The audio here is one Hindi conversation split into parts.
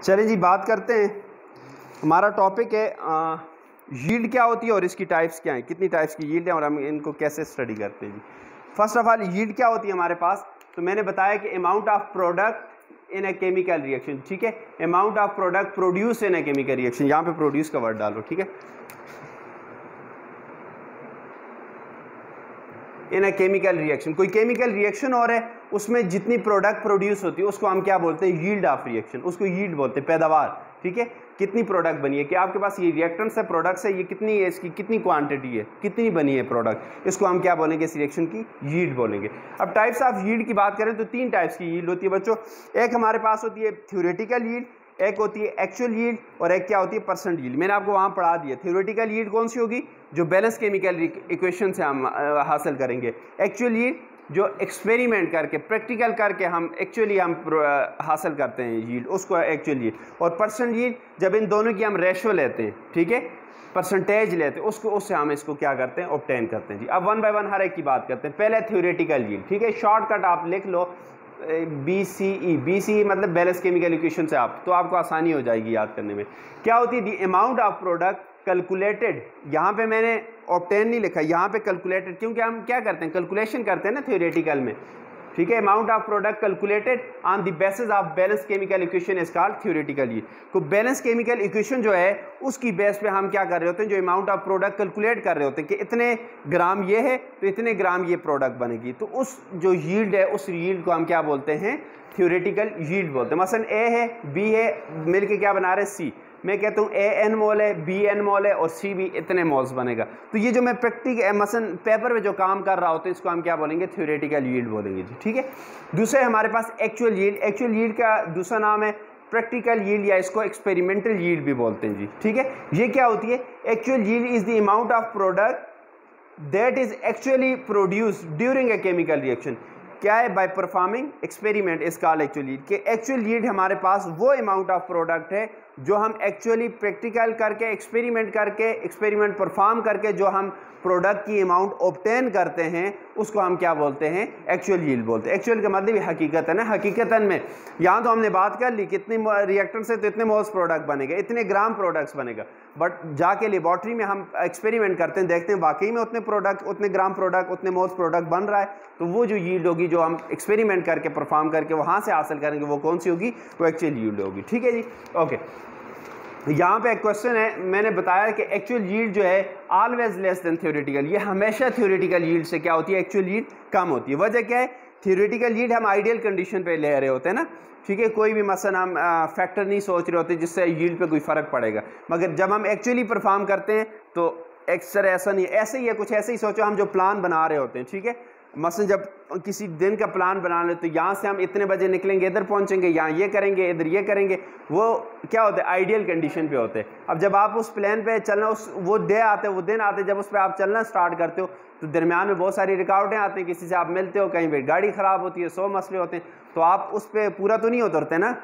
चलिए जी बात करते हैं। हमारा टॉपिक है यील्ड क्या होती है और इसकी टाइप्स क्या हैं, कितनी टाइप्स की यील्ड है और हम इनको कैसे स्टडी करते हैं जी। फर्स्ट ऑफ ऑल यील्ड क्या होती है हमारे पास, तो मैंने बताया कि amount of product in A chemical reaction, ठीक है। Amount of product produce in A chemical reaction, यहाँ पे प्रोड्यूस का वर्ड डालो, ठीक है। इन ए केमिकल रिएक्शन, कोई केमिकल रिएक्शन और है, उसमें जितनी प्रोडक्ट प्रोड्यूस होती है उसको हम क्या बोलते हैं, यील्ड ऑफ रिएक्शन, उसको यील्ड बोलते हैं, पैदावार, ठीक है। कितनी प्रोडक्ट बनी है, कि आपके पास ये रिएक्टेंट्स है, प्रोडक्ट्स है, ये कितनी है, इसकी कितनी क्वांटिटी है, कितनी बनी है प्रोडक्ट, इसको हम क्या बोलेंगे, इस रिएक्शन की यील्ड बोलेंगे। अब टाइप्स ऑफ यील्ड की बात करें तो तीन टाइप्स की यील्ड होती है बच्चों। एक हमारे पास होती है थ्योरेटिकल यील्ड, एक होती है एक्चुअल यील्ड और एक क्या होती है परसेंट यील्ड। मैंने आपको वहाँ पढ़ा दिया। थ्योरेटिकल यील्ड कौन सी होगी, जो बैलेंस केमिकल इक्वेशन से हम हासिल करेंगे। एक्चुअल यील्ड जो एक्सपेरिमेंट करके प्रैक्टिकल करके हम एक्चुअली हम हासिल करते हैं यील्ड, उसको एक्चुअल यील्ड। और परसेंट यील्ड जब इन दोनों की हम रेशो लेते हैं, ठीक है, परसेंटेज लेते हैं, उसको उससे हम इसको क्या करते हैं, ऑब्टेन करते हैं जी। अब वन बाय वन हर एक की बात करते हैं। पहले थ्योरेटिकल यील्ड, ठीक है, शॉर्टकट आप लिख लो BCE मतलब बैलेंस केमिकल इक्वेशन से आप, तो आपको आसानी हो जाएगी याद करने में। क्या होती है, the amount of product calculated, यहाँ पे मैंने ऑब्टेन नहीं लिखा, यहाँ पे कैलकुलेटेड, क्योंकि हम क्या करते हैं, कैलकुलेशन करते हैं ना थ्योरेटिकल में, ठीक है। Amount of product calculated on the basis of balance chemical equation is called theoretical yield. तो बैलेंस केमिकल इक्वेशन जो है उसकी बेस पे हम क्या कर रहे होते हैं, जो अमाउंट ऑफ प्रोडक्ट कैलकुलेट कर रहे होते हैं कि इतने ग्राम ये है तो इतने ग्राम ये प्रोडक्ट बनेगी, तो उस जो यील्ड है उस यील्ड को हम क्या बोलते हैं, थ्योरेटिकल यील्ड बोलते हैं। मसलन A है, B है, मिलके क्या बना रहे हैं C। मैं कहता हूँ AN मोल है, BN मोल है और C भी इतने मोल्स बनेगा। तो ये जो मैं मसलन पेपर में जो काम कर रहा होता है इसको हम क्या बोलेंगे, थ्योरेटिकल यील्ड बोलेंगे जी, ठीक है। दूसरे हमारे पास एक्चुअल यील्ड। एक्चुअल यील्ड का दूसरा नाम है प्रैक्टिकल यील्ड या इसको एक्सपेरिमेंटल यील्ड भी बोलते हैं जी, ठीक है। ये क्या होती है, actual yield is the amount of product that is actually produced during a chemical reaction. क्या है, by performing experiment is called actual yield. कि एक्चुअल यील्ड हमारे पास वो अमाउंट ऑफ प्रोडक्ट है जो हम एक्चुअली प्रैक्टिकल करके एक्सपेरिमेंट परफॉर्म करके जो हम प्रोडक्ट की अमाउंट ऑब्टेन करते हैं उसको हम क्या बोलते हैं, एक्चुअल यील्ड बोलते हैं। एक्चुअल का मतलब हकीकत है ना, हकीकतन में यहाँ तो हमने बात कर ली कितने रिएक्टर से तो इतने मोल्स प्रोडक्ट बनेगा, इतने ग्राम प्रोडक्ट्स बनेगा, बट जाके लेबॉर्ट्री में हम एक्सपेरिमेंट करते हैं, देखते हैं वाकई में उतने प्रोडक्ट, उतने ग्राम प्रोडक्ट, उतने मोल्स प्रोडक्ट बन रहा है, तो वो जो यील्ड होगी जो हम एक्सपेरिमेंट करके परफॉर्म करके वहाँ से हासिल करेंगे वो कौन सी होगी, वो एक्चुअल यील्ड होगी, ठीक है जी। ओके, यहाँ पे एक क्वेश्चन है, मैंने बताया कि एक्चुअल यील्ड जो है ऑलवेज लेस देन थ्योरेटिकल, ये हमेशा थ्योरेटिकल यील्ड से क्या होती है, एक्चुअल यील्ड कम होती है। वजह क्या है, थ्योरेटिकल यील्ड हम आइडियल कंडीशन पे ले रहे होते हैं ना, ठीक है, कोई भी मसला हम फैक्टर नहीं सोच रहे होते जिससे यील्ड पे कोई फ़र्क पड़ेगा, मगर जब हम एक्चुअली परफॉर्म करते हैं तो एक्सर ऐसा नहीं, ऐसे ही है, कुछ ऐसे ही सोचो, हम जो प्लान बना रहे होते हैं, ठीक है, मसलन जब किसी दिन का प्लान बना ले तो यहाँ से हम इतने बजे निकलेंगे, इधर पहुँचेंगे, यहाँ ये करेंगे, इधर ये करेंगे, वो क्या होता है, आइडियल कंडीशन पे होते हैं। अब जब आप उस प्लान पे चलना, उस वो डे आते हैं, वो दिन आते हैं जब उस पर आप चलना स्टार्ट करते हो, तो दरमियान में बहुत सारी रुकावटें आती हैं, किसी से आप मिलते हो, कहीं पे गाड़ी ख़राब होती है, 100 मसले होते हैं, तो आप उस पर पूरा तो नहीं उतरते ना,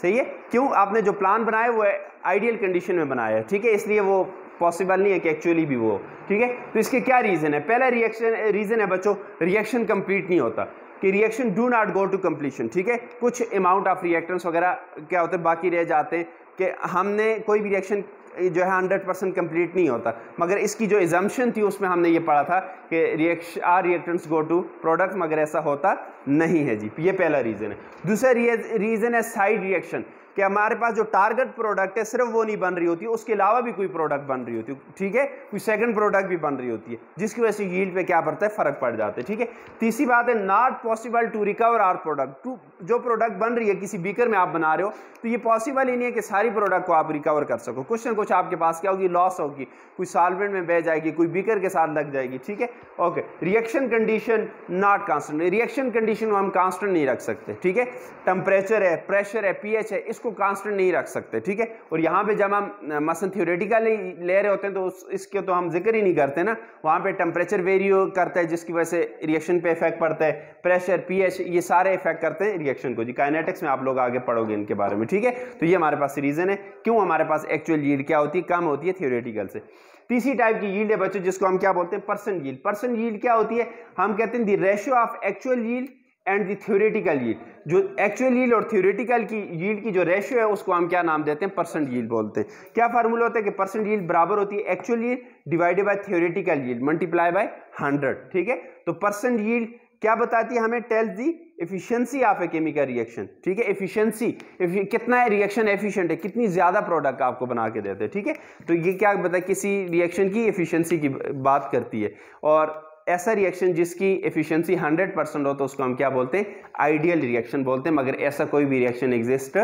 सही है। क्यों, आपने जो प्लान बनाया वो आइडियल कंडीशन में बनाया है, ठीक है, इसलिए वो पॉसिबल नहीं है कि एक्चुअली भी वो, ठीक है। तो इसके क्या रीज़न है, पहला रीज़न है बच्चों, रिएक्शन कंप्लीट नहीं होता, कि reaction do not go to completion, ठीक है। कुछ अमाउंट ऑफ रिएक्टेंट्स वगैरह क्या होते हैं बाकी रह जाते हैं, कि हमने कोई भी रिएक्शन जो है 100% कंप्लीट नहीं होता, मगर इसकी जो एजम्पशन थी उसमें हमने ये पढ़ा था कि रिएक्टेंट्स गो टू प्रोडक्ट, मगर ऐसा होता नहीं है जी, ये पहला रीज़न है। दूसरा रीज़न है साइड रिएक्शन, कि हमारे पास जो टारगेट प्रोडक्ट है सिर्फ वो नहीं बन रही होती, उसके अलावा भी कोई प्रोडक्ट बन रही होती है, ठीक है, कोई सेकंड प्रोडक्ट भी बन रही होती है, जिसकी वजह से यील्ड पे क्या पड़ता है, फर्क पड़ जाता है, ठीक है। तीसरी बात है, not possible to recover our product. जो प्रोडक्ट बन रही है किसी बीकर में आप बना रहे हो, तो ये पॉसिबल ही नहीं है कि सारी प्रोडक्ट को आप रिकवर कर सको, कुछ ना कुछ आपके पास क्या होगी, लॉस होगी, कोई सॉल्वेंट में बह जाएगी, कोई बीकर के साथ लग जाएगी, ठीक है। Okay, reaction condition not constant, reaction condition हम कांस्टेंट नहीं रख सकते, ठीक है। टेम्परेचर है, प्रेशर है, pH है, इसको कांस्टेंट नहीं रख सकते, ठीक है। और यहाँ पे जब हम मसलन थ्योरेटिकली ले रहे होते हैं तो इसके तो हम जिक्र ही नहीं करते ना, वहाँ पे टेम्परेचर वेरी करता है जिसकी वजह से रिएक्शन पे इफेक्ट पड़ता है, प्रेशर, pH, ये सारे इफेक्ट करते हैं रिएक्शन को जी। काइनेटिक्स में आप लोग आगे पढ़ोगे इनके बारे में, ठीक है। तो ये हमारे पास रीजन है क्यों हमारे पास एक्चुअल यील्ड क्या होती है, कम होती है थ्योरेटिकल से। तीसरी टाइप की यील्ड है बच्चों जिसको हम क्या बोलते हैं, परसेंट यील्ड। परसेंट यील्ड क्या होती है, हम कहते हैं the ratio of actual yield and the theoretical yield, जो एक्चुअल यील्ड और थ्योरेटिकल की यील्ड की जो रेशियो है उसको हम क्या नाम देते हैं, परसेंट यील्ड बोलते हैं। क्या फार्मूला होता है कि परसेंट यील्ड बराबर होती है actual yield divided by theoretical yield multiply by 100, ठीक है। तो परसेंट यील्ड क्या बताती है हमें, tells the efficiency of a chemical reaction, ठीक है। एफिशिएंसी कितना है, रिएक्शन एफिशिएंट है, कितनी ज्यादा प्रोडक्ट आपको बना के देते हैं, ठीक है। तो ये क्या बताए, किसी रिएक्शन की एफिशिएंसी की बात करती है। और ऐसा रिएक्शन जिसकी एफिशिएंसी 100% हो तो उसको हम क्या बोलते हैं, आइडियल रिएक्शन बोलते हैं, मगर ऐसा कोई भी रिएक्शन एग्जिस्ट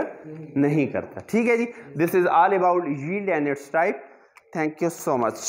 नहीं करता, ठीक है जी। This is all about yield and it's type. Thank you so much.